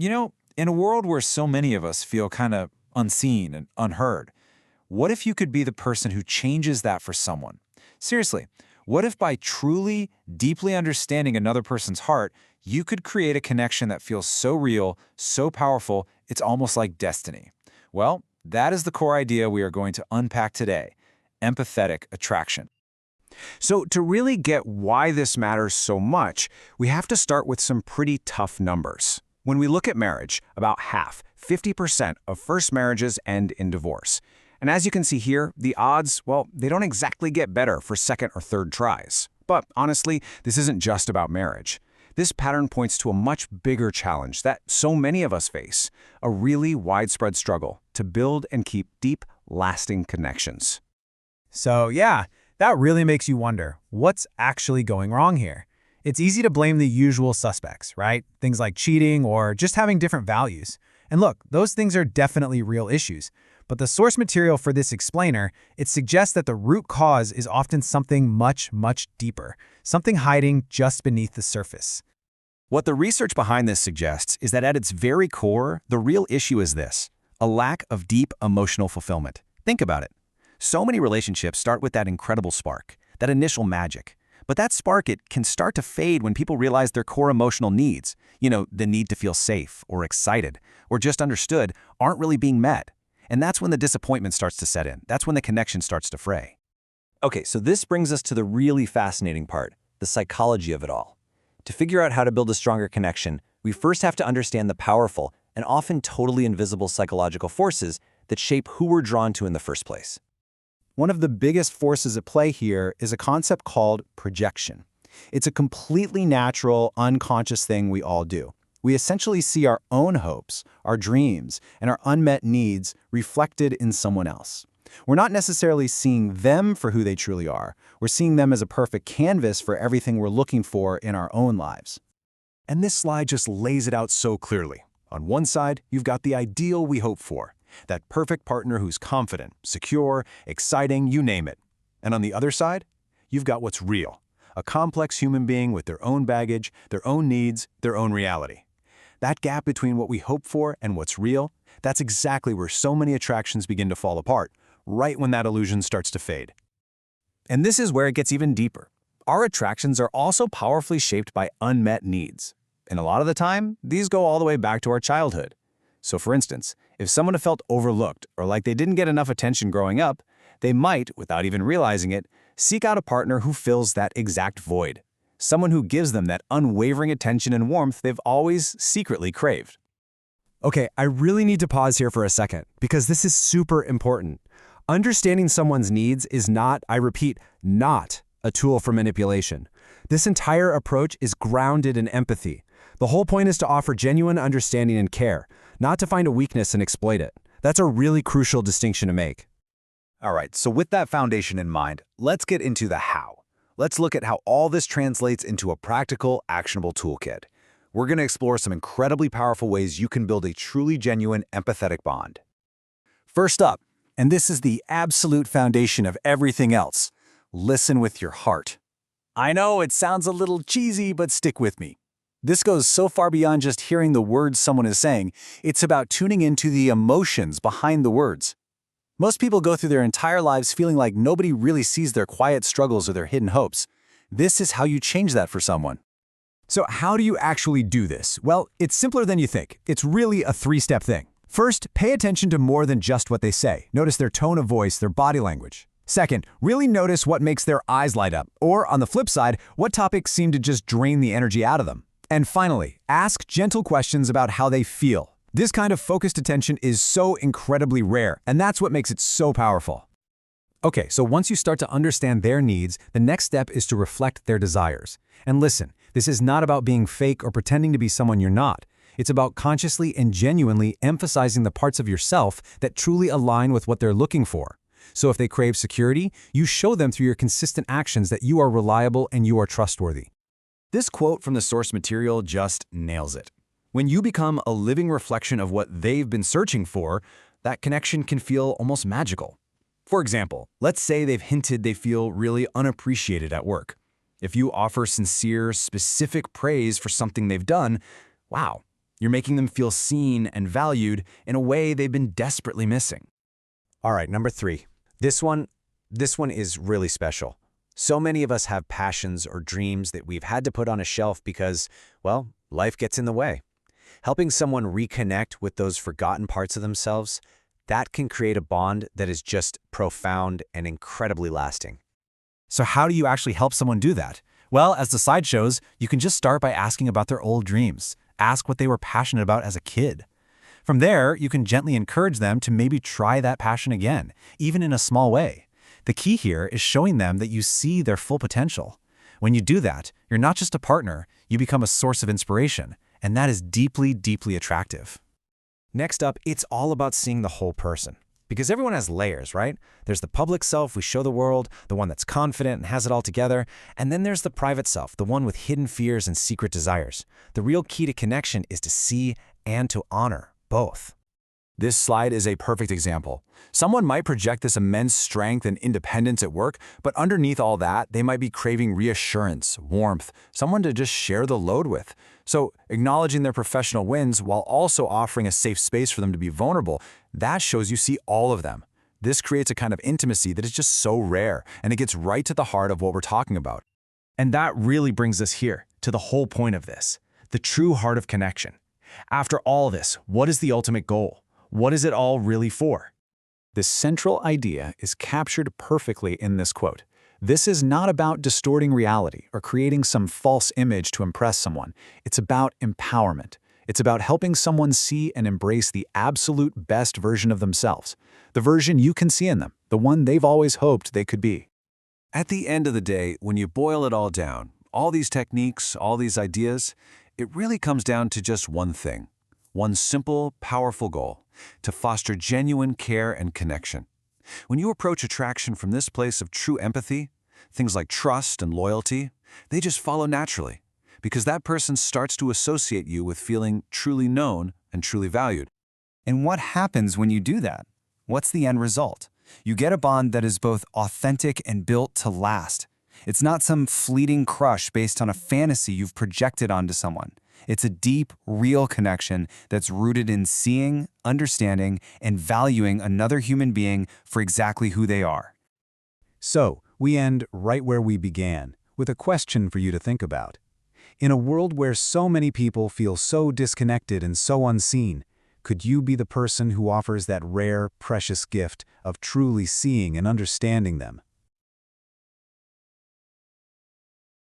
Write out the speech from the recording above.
In a world where so many of us feel kind of unseen and unheard, what if you could be the person who changes that for someone? Seriously, what if by truly, deeply understanding another person's heart, you could create a connection that feels so real, so powerful, it's almost like destiny? Well, that is the core idea we are going to unpack today: empathetic attraction. So to really get why this matters so much, we have to start with some pretty tough numbers. When we look at marriage, about half, 50% of first marriages end in divorce. And as you can see here, the odds, well, they don't exactly get better for second or third tries. But honestly, this isn't just about marriage. This pattern points to a much bigger challenge that so many of us face: a really widespread struggle to build and keep deep, lasting connections. So yeah, that really makes you wonder, what's actually going wrong here? It's easy to blame the usual suspects, right? Things like cheating or just having different values. And look, those things are definitely real issues. But the source material for this explainer, it suggests that the root cause is often something much, much deeper, something hiding just beneath the surface. What the research behind this suggests is that at its very core, the real issue is this: a lack of deep emotional fulfillment. Think about it. So many relationships start with that incredible spark, that initial magic. But that spark, it can start to fade when people realize their core emotional needs, the need to feel safe or excited or just understood, aren't really being met. And that's when the disappointment starts to set in. That's when the connection starts to fray. Okay, so this brings us to the really fascinating part, the psychology of it all. To figure out how to build a stronger connection, we first have to understand the powerful and often totally invisible psychological forces that shape who we're drawn to in the first place. One of the biggest forces at play here is a concept called projection. It's a completely natural, unconscious thing we all do. We essentially see our own hopes, our dreams, and our unmet needs reflected in someone else. We're not necessarily seeing them for who they truly are. We're seeing them as a perfect canvas for everything we're looking for in our own lives. And this slide just lays it out so clearly. On one side, you've got the ideal we hope for, that perfect partner who's confident, secure, exciting, you name it. And on the other side, you've got what's real: a complex human being with their own baggage, their own needs, their own reality. That gap between what we hope for and what's real, that's exactly where so many attractions begin to fall apart, right when that illusion starts to fade. And this is where it gets even deeper. Our attractions are also powerfully shaped by unmet needs. And a lot of the time, these go all the way back to our childhood. So for instance, if someone felt overlooked or like they didn't get enough attention growing up, they might, without even realizing it, seek out a partner who fills that exact void. Someone who gives them that unwavering attention and warmth they've always secretly craved. Okay, I really need to pause here for a second, because this is super important. Understanding someone's needs is not, I repeat, not a tool for manipulation. This entire approach is grounded in empathy. The whole point is to offer genuine understanding and care, not to find a weakness and exploit it. That's a really crucial distinction to make. All right, so with that foundation in mind, let's get into the how. Let's look at how all this translates into a practical, actionable toolkit. We're going to explore some incredibly powerful ways you can build a truly genuine, empathetic bond. First up, and this is the absolute foundation of everything else: listen with your heart. I know it sounds a little cheesy, but stick with me. This goes so far beyond just hearing the words someone is saying. It's about tuning into the emotions behind the words. Most people go through their entire lives feeling like nobody really sees their quiet struggles or their hidden hopes. This is how you change that for someone. So how do you actually do this? Well, it's simpler than you think. It's really a three-step thing. First, pay attention to more than just what they say. Notice their tone of voice, their body language. Second, really notice what makes their eyes light up, or on the flip side, what topics seem to just drain the energy out of them. And finally, ask gentle questions about how they feel. This kind of focused attention is so incredibly rare, and that's what makes it so powerful. Okay, so once you start to understand their needs, the next step is to reflect their desires. And listen, this is not about being fake or pretending to be someone you're not. It's about consciously and genuinely emphasizing the parts of yourself that truly align with what they're looking for. So if they crave security, you show them through your consistent actions that you are reliable and you are trustworthy. This quote from the source material just nails it. When you become a living reflection of what they've been searching for, that connection can feel almost magical. For example, let's say they've hinted they feel really unappreciated at work. If you offer sincere, specific praise for something they've done, wow, You're making them feel seen and valued in a way they've been desperately missing. All right, number 3. This one is really special. So many of us have passions or dreams that we've had to put on a shelf because, well, life gets in the way. Helping someone reconnect with those forgotten parts of themselves, that can create a bond that is just profound and incredibly lasting. So how do you actually help someone do that? Well, as the slide shows, you can just start by asking about their old dreams. Ask what they were passionate about as a kid. From there, you can gently encourage them to maybe try that passion again, even in a small way. The key here is showing them that you see their full potential. When you do that, you're not just a partner, you become a source of inspiration, and that is deeply, deeply attractive. Next up, it's all about seeing the whole person. Because everyone has layers, right? There's the public self we show the world, the one that's confident and has it all together, and then there's the private self, the one with hidden fears and secret desires. The real key to connection is to see and to honor both. This slide is a perfect example. Someone might project this immense strength and independence at work, but underneath all that, they might be craving reassurance, warmth, someone to just share the load with. So acknowledging their professional wins while also offering a safe space for them to be vulnerable, that shows you see all of them. This creates a kind of intimacy that is just so rare, and it gets right to the heart of what we're talking about. And that really brings us here, to the whole point of this, the true heart of connection. After all this, what is the ultimate goal? What is it all really for? The central idea is captured perfectly in this quote. This is not about distorting reality or creating some false image to impress someone. It's about empowerment. It's about helping someone see and embrace the absolute best version of themselves, the version you can see in them, the one they've always hoped they could be. At the end of the day, when you boil it all down, all these techniques, all these ideas, it really comes down to just one thing, one simple, powerful goal: to foster genuine care and connection. When you approach attraction from this place of true empathy, things like trust and loyalty, they just follow naturally, because that person starts to associate you with feeling truly known and truly valued. And what happens when you do that? What's the end result? You get a bond that is both authentic and built to last. It's not some fleeting crush based on a fantasy you've projected onto someone. It's a deep, real connection that's rooted in seeing, understanding, and valuing another human being for exactly who they are. So, we end right where we began, with a question for you to think about. In a world where so many people feel so disconnected and so unseen, could you be the person who offers that rare, precious gift of truly seeing and understanding them?